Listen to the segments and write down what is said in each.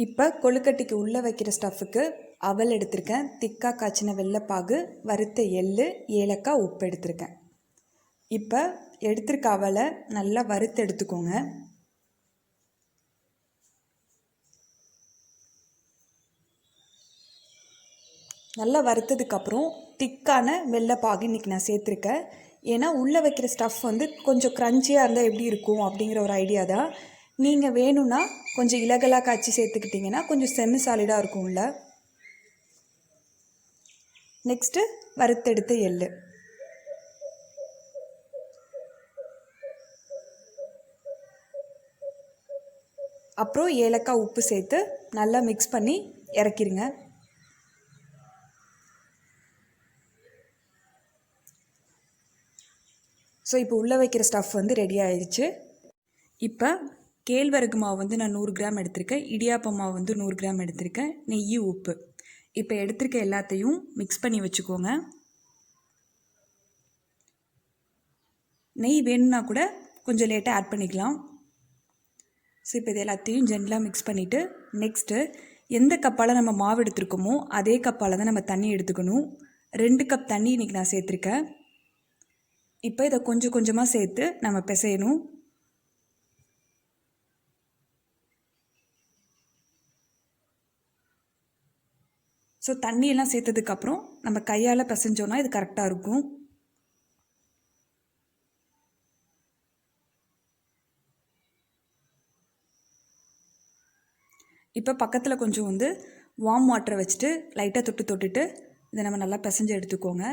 இப்போ கொழுக்கட்டைக்கு உள்ளே வைக்கிற ஸ்டஃப்புக்கு அவல் எடுத்திருக்கேன், திக்காக காய்ச்சின வெள்ளைப்பாகு, வறுத்த எள்ளு, ஏலக்காய், உப்பு எடுத்திருக்கேன். இப்போ எடுத்திருக்க அவலை நல்லா வறுத்து எடுத்துக்கோங்க. நல்லா வறுத்ததுக்கப்புறம் திக்கான வெள்ளைப்பாகு இன்றைக்கி நான் சேர்த்துருக்கேன். ஏன்னா உள்ளே வைக்கிற ஸ்டஃப் வந்து கொஞ்சம் க்ரன்ச்சியாக இருந்தால் எப்படி இருக்கும் அப்படிங்கிற ஒரு ஐடியா தான். நீங்கள் வேணும்னா கொஞ்சம் இலகலாக காய்ச்சி சேர்த்துக்கிட்டிங்கன்னா கொஞ்சம் செமி சாலிடாக இருக்கும்ல. நெக்ஸ்ட்டு வறுத்தெடுத்த எள்ளு, அப்புறம் ஏலக்காய், உப்பு சேர்த்து நல்லா மிக்ஸ் பண்ணி இறக்கிடுங்க. ஸோ இப்போ உள்ளே வைக்கிற ஸ்டஃப் வந்து ரெடி ஆயிடுச்சு. இப்போ கேழ்வரகு மாவு வந்து நான் 100 கிராம் எடுத்திருக்கேன், இடியாப்ப மாவு வந்து 100 கிராம் எடுத்திருக்கேன், நெய், உப்பு. இப்போ எடுத்திருக்க எல்லாத்தையும் மிக்ஸ் பண்ணி வச்சுக்கோங்க. நெய் வேணும்னா கூட கொஞ்சம் லேட்டாக ஆட் பண்ணிக்கலாம். ஸோ இப்போ இது எல்லாத்தையும் ஜென்டலாக மிக்ஸ் பண்ணிவிட்டு நெக்ஸ்ட்டு எந்த கப்பால் நம்ம மாவு எடுத்துருக்கோமோ அதே கப்பால் தான் நம்ம தண்ணி எடுத்துக்கணும். 2 கப் தண்ணி இன்றைக்கி நான் சேர்த்துருக்கேன். இப்போ இதை கொஞ்சம் கொஞ்சமாக சேர்த்து நம்ம பிசையணும். ஸோ தண்ணியெல்லாம் சேர்த்ததுக்கப்புறம் நம்ம கையால் பிசைஞ்சோன்னா இது கரெக்டாக இருக்கும். இப்போ பக்கத்தில் கொஞ்சம் வந்து வார்ம் வாட்டரை வச்சுட்டு லைட்டாக தொட்டுட்டு இதை நம்ம நல்லா பிசைஞ்சு எடுத்துக்கோங்க.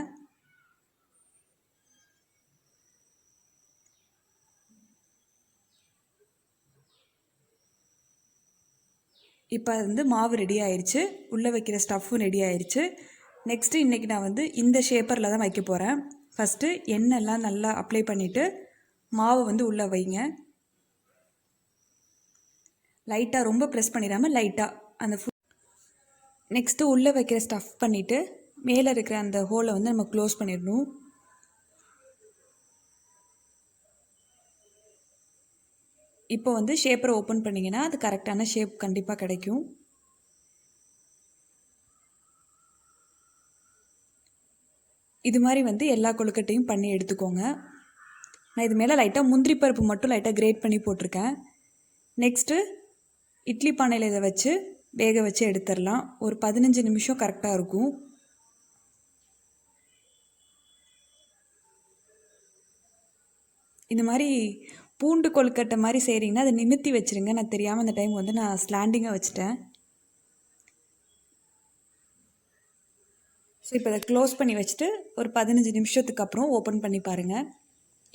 இப்போ வந்து மாவு ரெடி ஆயிடுச்சு, உள்ளே வைக்கிற ஸ்டஃப்பும் ரெடி ஆயிடுச்சு. நெக்ஸ்ட்டு இன்றைக்கி நான் வந்து இந்த ஷேப்பரில் தான் வைக்க போகிறேன். ஃபஸ்ட்டு எண்ணெய்லாம் நல்லா அப்ளை பண்ணிவிட்டு மாவை வந்து உள்ளே வைங்க. லைட்டாக ரொம்ப ப்ரெஸ் பண்ணிடாமல் லைட்டாக அந்த நெக்ஸ்ட்டு உள்ளே வைக்கிற ஸ்டஃப் பண்ணிவிட்டு மேலே இருக்கிற அந்த ஹோலை வந்து நம்ம க்ளோஸ் பண்ணிடணும். இப்போ வந்து ஷேப்பரை ஓப்பன் பண்ணிங்கன்னா அது கரெக்டான ஷேப் கண்டிப்பாக கிடைக்கும். இது மாதிரி வந்து எல்லா கொழுக்கட்டையும் பண்ணி எடுத்துக்கோங்க. நான் இது மேலே லைட்டாக முந்திரி பருப்பு மட்டும் லைட்டாக கிரேட் பண்ணி போட்டிருக்கேன். நெக்ஸ்ட்டு இட்லி பானையில் இதை வச்சு வேக வச்சு எடுத்துடலாம். ஒரு 15 நிமிஷம் கரெக்டாக இருக்கும். இந்த மாதிரி பூண்டு கொழுக்கட்டை மாதிரி செய்கிறீங்கன்னா அதை நிமித்தி வச்சுருங்க. நான் தெரியாமல் அந்த டைம் வந்து நான் ஸ்லாண்டிங்காக வச்சுட்டேன். ஸோ இப்போ அதை க்ளோஸ் பண்ணி வச்சுட்டு ஒரு 15 நிமிஷத்துக்கு அப்புறம் ஓப்பன் பண்ணி பாருங்கள்.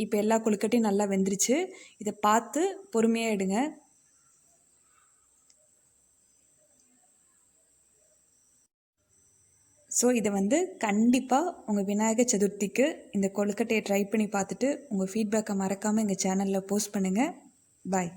இப்போ எல்லா கொழுக்கட்டையும் நல்லா வெந்துருச்சு. இதை பார்த்து பொறுமையாக எடுங்க. ஸோ இதை வந்து கண்டிப்பாக உங்கள் விநாயகர் சதுர்த்திக்கு இந்த கொழுக்கட்டையை ட்ரை பண்ணி பார்த்துட்டு உங்கள் ஃபீட்பேக்கை மறக்காமல் எங்கள் சேனலில் போஸ்ட் பண்ணுங்கள். பாய்.